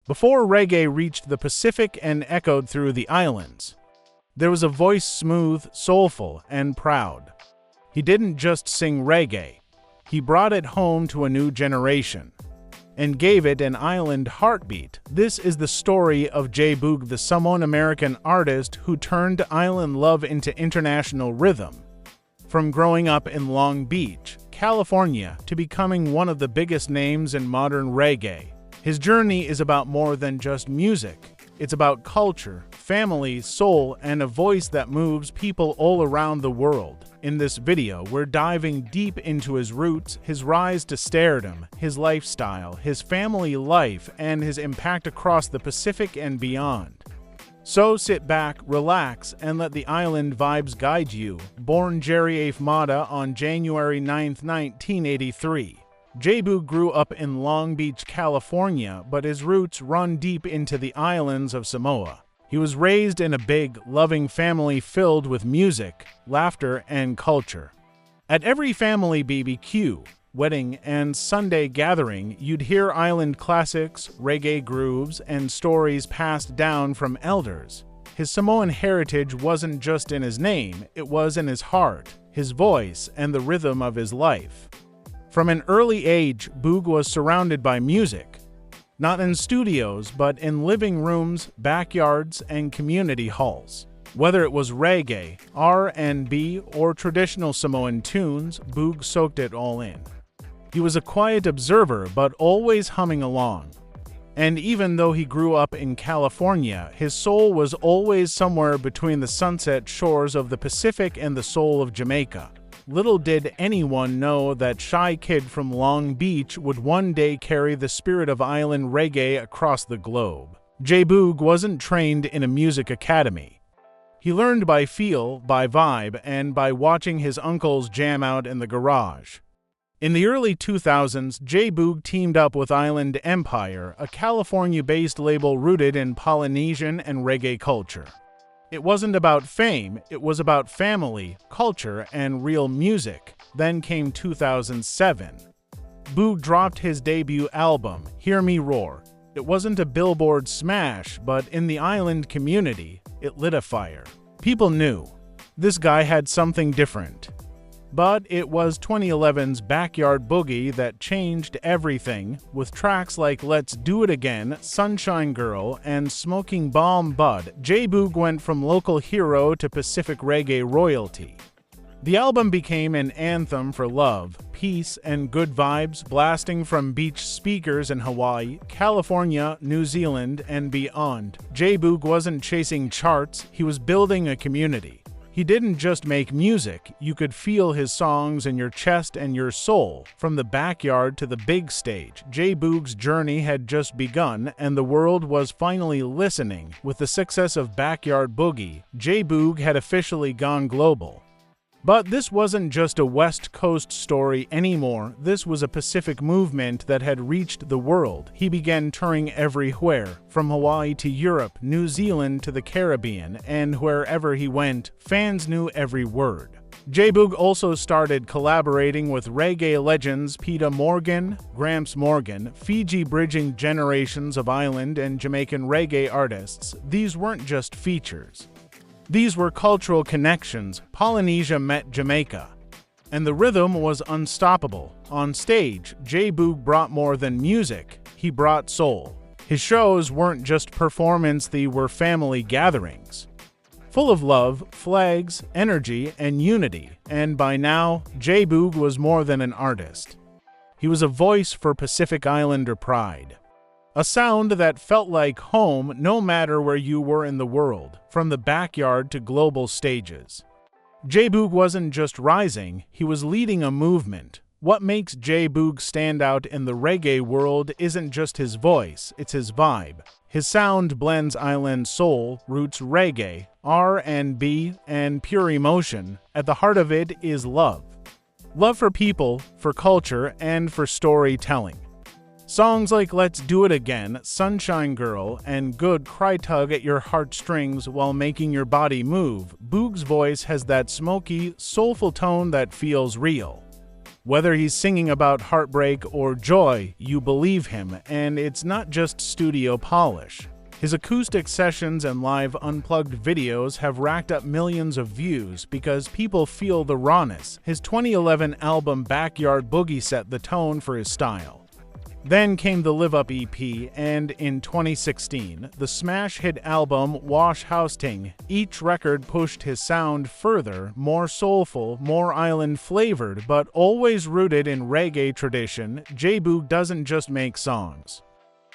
Before reggae reached the Pacific and echoed through the islands, there was a voice smooth, soulful, and proud. He didn't just sing reggae, he brought it home to a new generation and gave it an island heartbeat. This is the story of J Boog, the Samoan-American artist who turned island love into international rhythm. From growing up in Long Beach, California, to becoming one of the biggest names in modern reggae, his journey is about more than just music. It's about culture, family, soul, and a voice that moves people all around the world. In this video, we're diving deep into his roots, his rise to stardom, his lifestyle, his family life, and his impact across the Pacific and beyond. So sit back, relax, and let the island vibes guide you. Born Jerry Afmata on January 9, 1983. J Boog grew up in Long Beach, California, but his roots run deep into the islands of Samoa. He was raised in a big, loving family filled with music, laughter, and culture. At every family BBQ, wedding, and Sunday gathering, you'd hear island classics, reggae grooves, and stories passed down from elders. His Samoan heritage wasn't just in his name, it was in his heart, his voice, and the rhythm of his life. From an early age, Boog was surrounded by music, not in studios, but in living rooms, backyards, and community halls. Whether it was reggae, R&B, or traditional Samoan tunes, Boog soaked it all in. He was a quiet observer, but always humming along. And even though he grew up in California, his soul was always somewhere between the sunset shores of the Pacific and the soul of Jamaica. Little did anyone know that shy kid from Long Beach would one day carry the spirit of island reggae across the globe. J Boog wasn't trained in a music academy. He learned by feel, by vibe, and by watching his uncles jam out in the garage. In the early 2000s, J Boog teamed up with Island Empire, a California-based label rooted in Polynesian and reggae culture. It wasn't about fame, it was about family, culture, and real music. Then came 2007. Boog dropped his debut album, Hear Me Roar. It wasn't a Billboard smash, but in the island community, it lit a fire. People knew this guy had something different. But it was 2011's Backyard Boogie that changed everything, with tracks like Let's Do It Again, Sunshine Girl, and Smoking Bomb Bud. J Boog went from local hero to Pacific reggae royalty. The album became an anthem for love, peace, and good vibes, blasting from beach speakers in Hawaii, California, New Zealand, and beyond. J Boog wasn't chasing charts, he was building a community. He didn't just make music, you could feel his songs in your chest and your soul. From the backyard to the big stage, J Boog's journey had just begun, and the world was finally listening. With the success of Backyard Boogie, J Boog had officially gone global. But this wasn't just a West Coast story anymore, this was a Pacific movement that had reached the world. He began touring everywhere, from Hawaii to Europe, New Zealand to the Caribbean, and wherever he went, fans knew every word. J Boog also started collaborating with reggae legends Peter Morgan, Gramps Morgan, Fiji, bridging generations of island and Jamaican reggae artists. These weren't just features. These were cultural connections. Polynesia met Jamaica, and the rhythm was unstoppable. On stage, J Boog brought more than music, he brought soul. His shows weren't just performance, they were family gatherings, full of love, flags, energy, and unity. And by now, J Boog was more than an artist. He was a voice for Pacific Islander pride. A sound that felt like home no matter where you were in the world, from the backyard to global stages. J Boog wasn't just rising, he was leading a movement. What makes J Boog stand out in the reggae world isn't just his voice, it's his vibe. His sound blends island soul, roots reggae, R&B, and pure emotion. At the heart of it is love. Love for people, for culture, and for storytelling. Songs like Let's Do It Again, Sunshine Girl, and Good Cry tug at your heartstrings while making your body move. Boog's voice has that smoky, soulful tone that feels real. Whether he's singing about heartbreak or joy, you believe him, and it's not just studio polish. His acoustic sessions and live unplugged videos have racked up millions of views because people feel the rawness. His 2011 album Backyard Boogie set the tone for his style. Then came the Live Up EP, and in 2016, the smash hit album Wash House Ting. Each record pushed his sound further, more soulful, more island-flavored, but always rooted in reggae tradition. J Boog doesn't just make songs.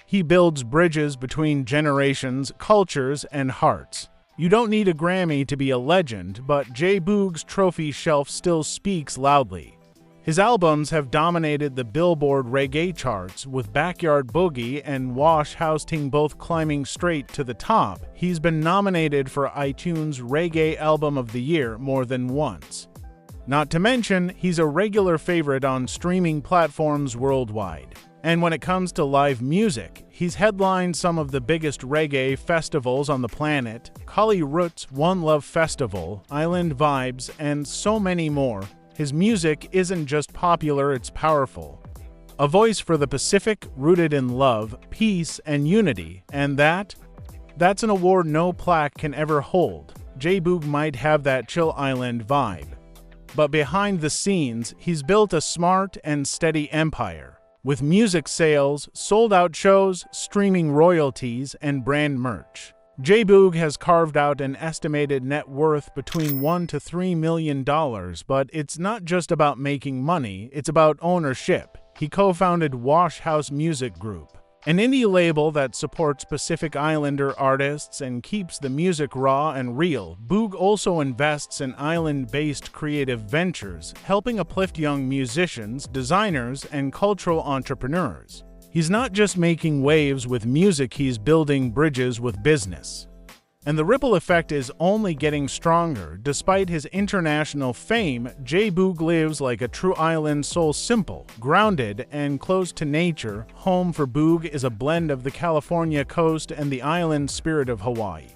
He builds bridges between generations, cultures, and hearts. You don't need a Grammy to be a legend, but J Boog's trophy shelf still speaks loudly. His albums have dominated the Billboard reggae charts, with Backyard Boogie and Wash House Ting both climbing straight to the top. He's been nominated for iTunes Reggae Album of the Year more than once. Not to mention, he's a regular favorite on streaming platforms worldwide. And when it comes to live music, he's headlined some of the biggest reggae festivals on the planet: Kali Roots, One Love Festival, Island Vibes, and so many more. His music isn't just popular, it's powerful. A voice for the Pacific, rooted in love, peace, and unity, and that's an award no plaque can ever hold. J Boog might have that chill island vibe, but behind the scenes, he's built a smart and steady empire. With music sales, sold-out shows, streaming royalties, and brand merch, J Boog has carved out an estimated net worth between $1 to $3 million, but it's not just about making money, it's about ownership. He co-founded Wash House Music Group, an indie label that supports Pacific Islander artists and keeps the music raw and real. Boog also invests in island-based creative ventures, helping uplift young musicians, designers, and cultural entrepreneurs. He's not just making waves with music, he's building bridges with business. And the ripple effect is only getting stronger. Despite his international fame, J Boog lives like a true island soul, simple, grounded, and close to nature. Home for Boog is a blend of the California coast and the island spirit of Hawaii.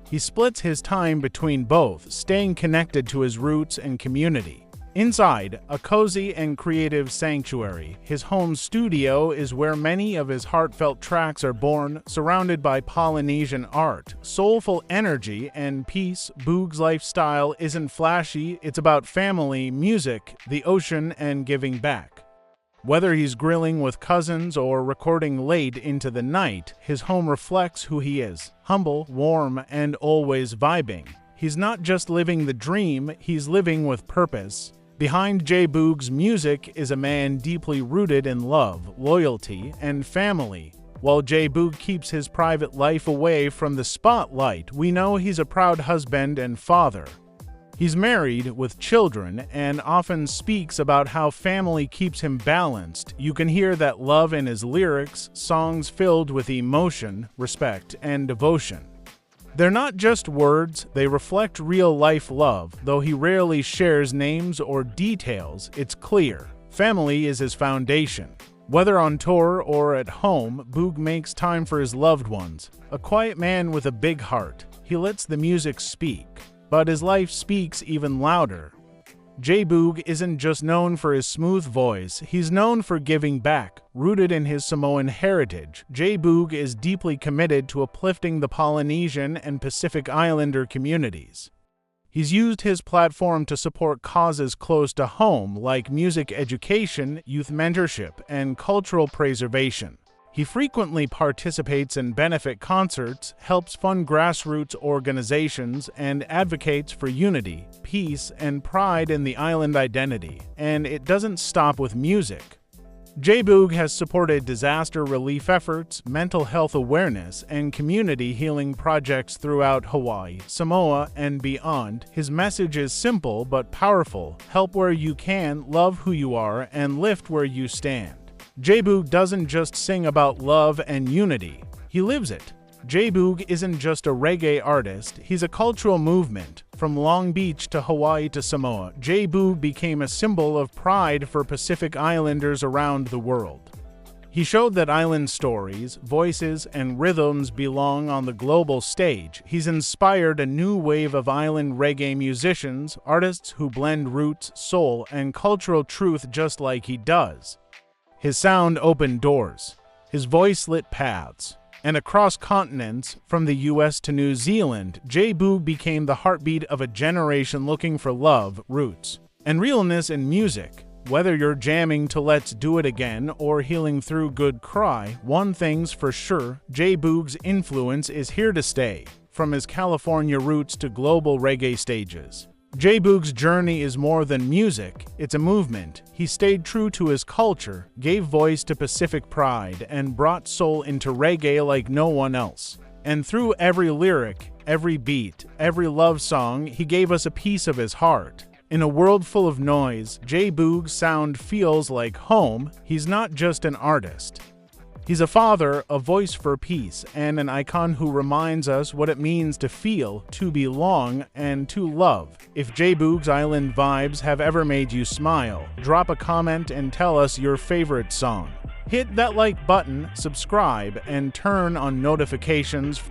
He splits his time between both, staying connected to his roots and community. Inside, a cozy and creative sanctuary, his home studio is where many of his heartfelt tracks are born, surrounded by Polynesian art, soulful energy, and peace. Boog's lifestyle isn't flashy, it's about family, music, the ocean, and giving back. Whether he's grilling with cousins or recording late into the night, his home reflects who he is: humble, warm, and always vibing. He's not just living the dream, he's living with purpose. Behind J Boog's music is a man deeply rooted in love, loyalty, and family. While J Boog keeps his private life away from the spotlight, we know he's a proud husband and father. He's married with children and often speaks about how family keeps him balanced. You can hear that love in his lyrics, songs filled with emotion, respect, and devotion. They're not just words, they reflect real-life love. Though he rarely shares names or details, it's clear. Family is his foundation. Whether on tour or at home, Boog makes time for his loved ones. A quiet man with a big heart, he lets the music speak. But his life speaks even louder. J Boog isn't just known for his smooth voice, he's known for giving back. Rooted in his Samoan heritage, J Boog is deeply committed to uplifting the Polynesian and Pacific Islander communities. He's used his platform to support causes close to home, like music education, youth mentorship, and cultural preservation. He frequently participates in benefit concerts, helps fund grassroots organizations, and advocates for unity, peace, and pride in the island identity. And it doesn't stop with music. J Boog has supported disaster relief efforts, mental health awareness, and community healing projects throughout Hawaii, Samoa, and beyond. His message is simple but powerful: help where you can, love who you are, and lift where you stand. J Boog doesn't just sing about love and unity, he lives it. J Boog isn't just a reggae artist, he's a cultural movement. From Long Beach to Hawaii to Samoa, J Boog became a symbol of pride for Pacific Islanders around the world. He showed that island stories, voices, and rhythms belong on the global stage. He's inspired a new wave of island reggae musicians, artists who blend roots, soul, and cultural truth just like he does. His sound opened doors. His voice lit paths. And across continents, from the US to New Zealand, J Boog became the heartbeat of a generation looking for love, roots, and realness in music. Whether you're jamming to Let's Do It Again or healing through Good Cry, one thing's for sure, J Boog's influence is here to stay, from his California roots to global reggae stages. J Boog's journey is more than music, it's a movement. He stayed true to his culture, gave voice to Pacific pride, and brought soul into reggae like no one else. And through every lyric, every beat, every love song, he gave us a piece of his heart. In a world full of noise, J Boog's sound feels like home. He's not just an artist. He's a father, a voice for peace, and an icon who reminds us what it means to feel, to belong, and to love. If J Boog's island vibes have ever made you smile, drop a comment and tell us your favorite song. Hit that like button, subscribe, and turn on notifications